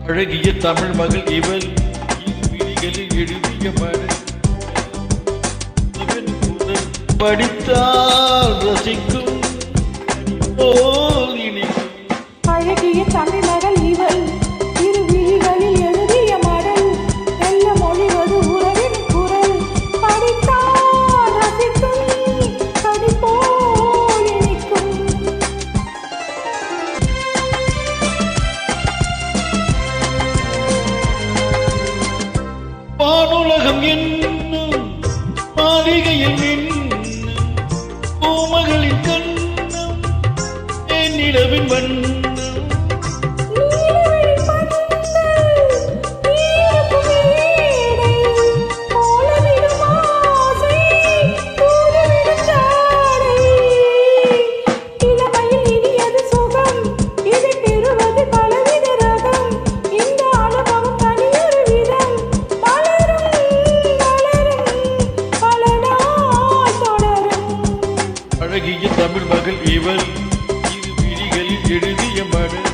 அழகிய தமிழ் மகள் இவள் விழிகளில் எழுதிய மழை படித்தால் ரசிக்கும் போல் இனிக்கும். அழகிய தமிழ் மகள் இவள் இரு விழிகளில் எழுதிய மடல் வெல்ல மொழிவது உறவின் குரல் படித்தால் ரசிக்கும் கடி போல் இனிக்கும். வானுலகம் என்னும் மாளிகையில் பூமகளின் கண்ணம் என் நிலவின் வண்ணம். அழகிய தமிழ் மகள் இவள் இரு விழிகளில் எழுதிய மடல்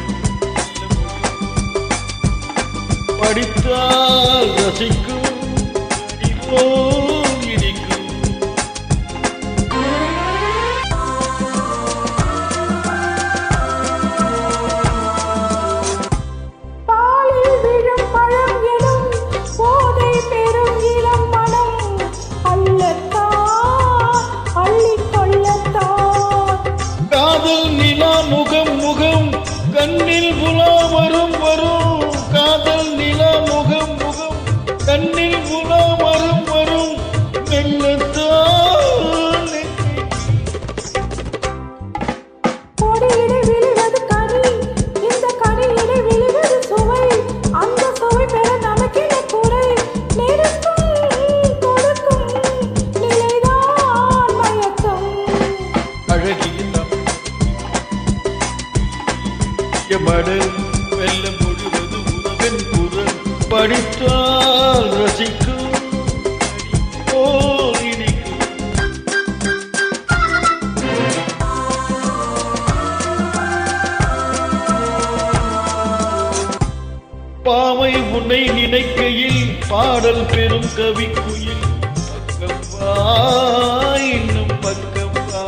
படித்தால் ரசிக்கும் போல் இனிக்கும். பாலில் விழும் பழம் எனும் போதை பெரும் இளம் மனம் அல்லத்தான் அள்ளிக் கொள்ளத்தான். காதல் நிலா முகம் முகம் கண்ணில் புலா வரும் வரும். காதல் நிலா முகம் முகம் கண்ணில் புலா வரும் வரும். மெல்லத்தான் கொடியிடை விழுவது கனி இந்த கனியிடை விழுவது சுவை அந்த சுவை பெற நமக்கென குறை நெருக்கும் கொடுக்கும் நிலைதான் மயக்கம். அழகிய மடல் வெல்ல முழுவது உறவின் குரல் படித்தால் ரசிக்கும் போல் இனிக்கும். பாவை உன்னை நினைக்கையில் பாடல் பெறும் கவி குயில் பக்கம் வா இன்னும் பக்கம் வா.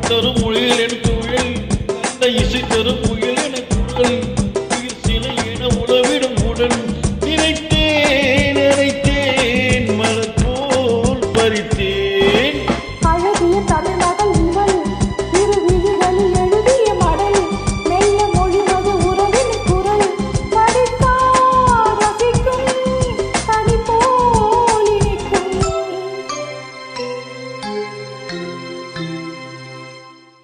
தரும் முயல் என் குயில் தன்னை இசை தரும் புயல்